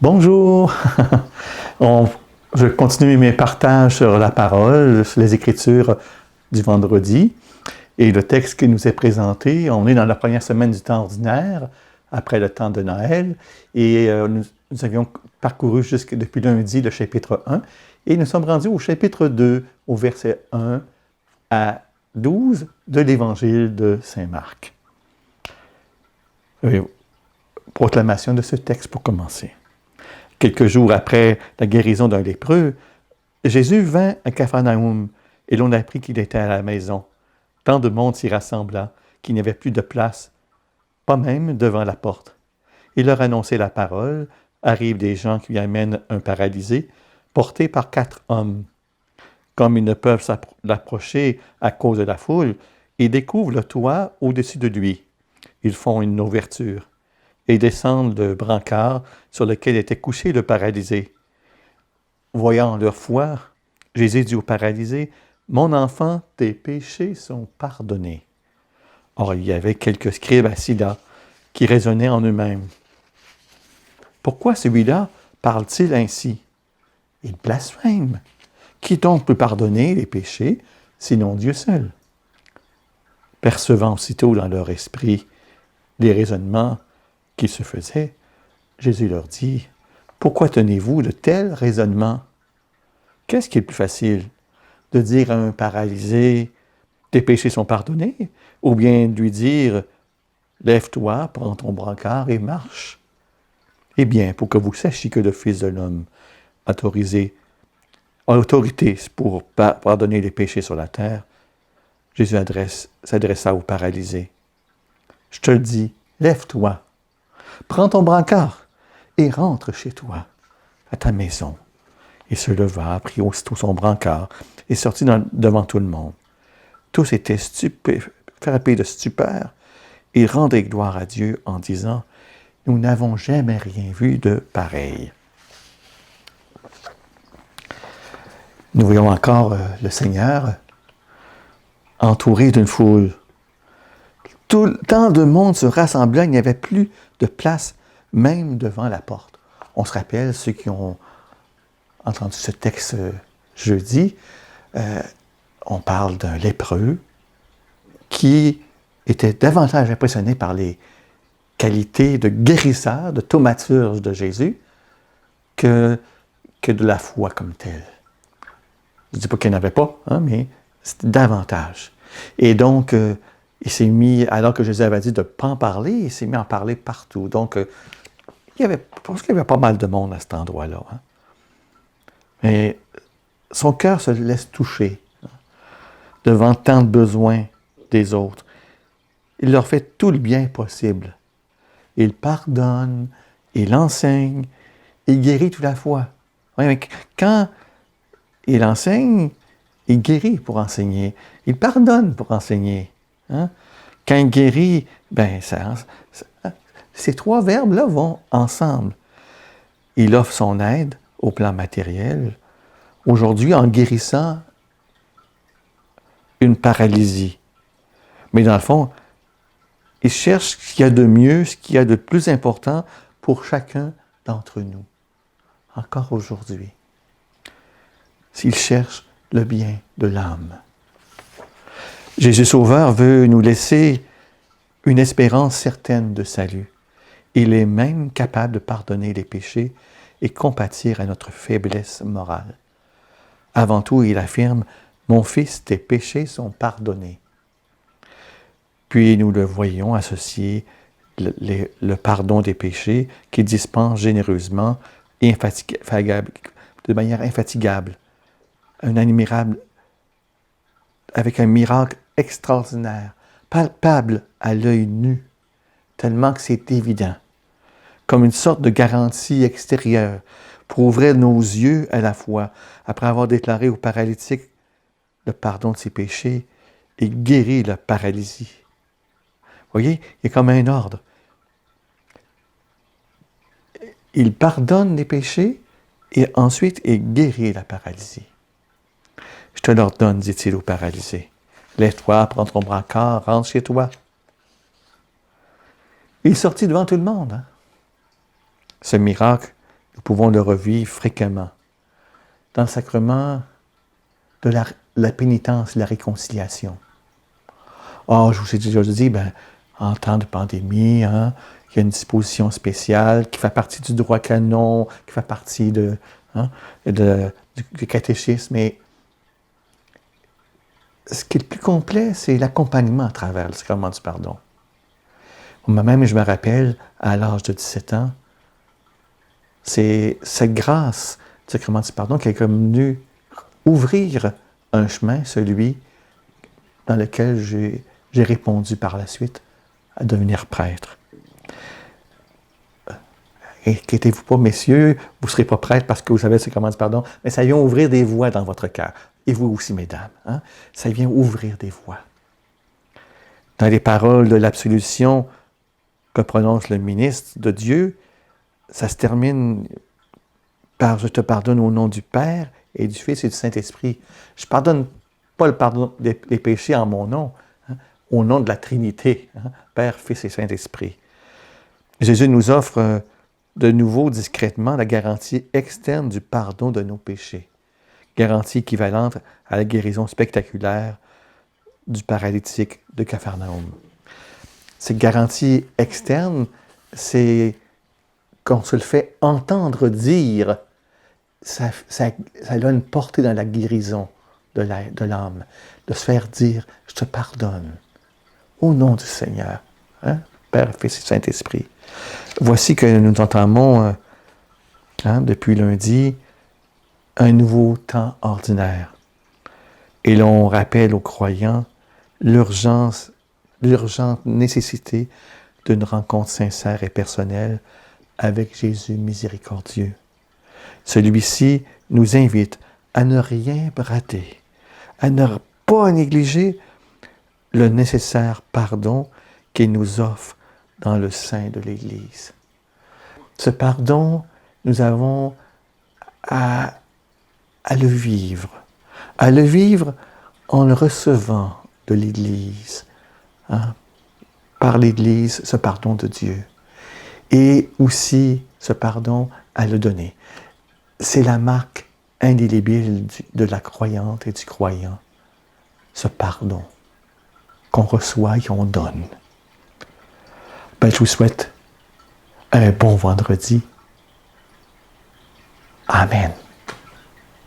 Bonjour! Je continue mes partages sur la parole, sur les Écritures du vendredi. Et le texte qui nous est présenté, on est dans la première semaine du temps ordinaire, après le temps de Noël. Et nous avions parcouru depuis lundi le chapitre 1. Et nous sommes rendus au chapitre 2, au verset 1 à 12 de l'Évangile de Saint Marc. Proclamation de ce texte pour commencer. Quelques jours après la guérison d'un lépreux, Jésus vint à Capharnaüm et l'on apprit qu'il était à la maison. Tant de monde s'y rassembla qu'il n'y avait plus de place, pas même devant la porte. Il leur annonçait la parole. Arrivent des gens qui lui amènent un paralysé, porté par 4 hommes. Comme ils ne peuvent l'approcher à cause de la foule, ils découvrent le toit au-dessus de lui. Ils font une ouverture et descendent le brancard sur lequel était couché le paralysé. Voyant leur foi, Jésus dit au paralysé, « Mon enfant, tes péchés sont pardonnés. » Or, il y avait quelques scribes assis là, qui raisonnaient en eux-mêmes. Pourquoi celui-là parle-t-il ainsi? Il blasphème. Qui donc peut pardonner les péchés, sinon Dieu seul? Percevant aussitôt dans leur esprit les raisonnements qui se faisaient, Jésus leur dit, « Pourquoi tenez-vous de tels raisonnements? Qu'est-ce qui est le plus facile? De dire à un paralysé, « Tes péchés sont pardonnés » ou bien de lui dire, « Lève-toi, prends ton brancard et marche. » Eh bien, pour que vous sachiez que le Fils de l'homme a autorité pour pardonner les péchés sur la terre, Jésus s'adressa au paralysé. « Je te le dis, lève-toi, prends ton brancard et rentre chez toi, à ta maison. » Il se leva, prit aussitôt son brancard et sortit devant tout le monde. Tous étaient frappés de stupeur et rendaient gloire à Dieu en disant, « Nous n'avons jamais rien vu de pareil. » Nous voyons encore le Seigneur entouré d'une foule. Tant de monde se rassembla, il n'y avait plus de place, même devant la porte. On se rappelle, ceux qui ont entendu ce texte jeudi, on parle d'un lépreux qui était davantage impressionné par les qualités de guérisseur, de thaumaturge de Jésus, que de la foi comme telle. Je ne dis pas qu'il n'y en avait pas, mais c'était davantage. Et donc, il s'est mis, alors que Jésus avait dit de ne pas en parler, il s'est mis à en parler partout. Donc, je pense qu'il y avait pas mal de monde à cet endroit-là. Mais son cœur se laisse toucher devant tant de besoins des autres. Il leur fait tout le bien possible. Il pardonne, il enseigne, il guérit toute la fois. Quand il enseigne, il guérit pour enseigner. Il pardonne pour enseigner. Quand il guérit, ces 3 verbes-là vont ensemble. Il offre son aide au plan matériel. Aujourd'hui, en guérissant une paralysie. Mais dans le fond, il cherche ce qu'il y a de mieux, ce qu'il y a de plus important pour chacun d'entre nous. Encore aujourd'hui. S'il cherche le bien de l'âme. Jésus Sauveur veut nous laisser une espérance certaine de salut. Il est même capable de pardonner les péchés et compatir à notre faiblesse morale. Avant tout, il affirme, « Mon fils, tes péchés sont pardonnés. » Puis nous le voyons associer le pardon des péchés qu'il dispense généreusement et de manière infatigable. Avec un miracle extraordinaire, palpable à l'œil nu, tellement que c'est évident, comme une sorte de garantie extérieure pour ouvrir nos yeux à la foi, après avoir déclaré au paralytique le pardon de ses péchés et guéri la paralysie. Vous voyez, il y a comme un ordre. Il pardonne les péchés et ensuite il guérit la paralysie. « Je te l'ordonne, dit-il au paralysé. Lève-toi, prends ton brancard, rentre chez toi. » Il est sorti devant tout le monde. Ce miracle nous pouvons le revivre fréquemment. Dans le sacrement de la pénitence, la réconciliation. Oh, je vous ai déjà dit, en temps de pandémie, il y a une disposition spéciale qui fait partie du droit canon, qui fait partie du catéchisme. Mais ce qui est le plus complet, c'est l'accompagnement à travers le sacrement du pardon. Moi-même, je me rappelle, à l'âge de 17 ans, c'est cette grâce du sacrement du pardon qui est comme venue ouvrir un chemin, celui dans lequel j'ai répondu par la suite à devenir prêtre. Inquiétez-vous pas, messieurs, vous ne serez pas prêtre parce que vous avez le sacrement du pardon, mais ça vient ouvrir des voies dans votre cœur. Et vous aussi, mesdames, ça vient ouvrir des voies. Dans les paroles de l'absolution que prononce le ministre de Dieu, ça se termine par « Je te pardonne au nom du Père et du Fils et du Saint-Esprit ». Je ne pardonne pas le pardon des péchés en mon nom, au nom de la Trinité, Père, Fils et Saint-Esprit. Jésus nous offre de nouveau discrètement la garantie externe du pardon de nos péchés, garantie équivalente à la guérison spectaculaire du paralytique de Capharnaüm. Cette garantie externe, c'est qu'on se le fait entendre dire, ça a une portée dans la guérison de l'âme, de se faire dire « Je te pardonne » au nom du Seigneur, Père, Fils et Saint-Esprit. Voici que nous entamons, depuis lundi, un nouveau temps ordinaire. Et l'on rappelle aux croyants l'urgente nécessité d'une rencontre sincère et personnelle avec Jésus miséricordieux. Celui-ci nous invite à ne rien brader, à ne pas négliger le nécessaire pardon qu'il nous offre dans le sein de l'Église. Ce pardon, nous avons à le vivre en le recevant de l'Église, par l'Église, ce pardon de Dieu, et aussi ce pardon à le donner. C'est la marque indélébile de la croyante et du croyant, ce pardon qu'on reçoit et qu'on donne. Je vous souhaite un bon vendredi. Amen.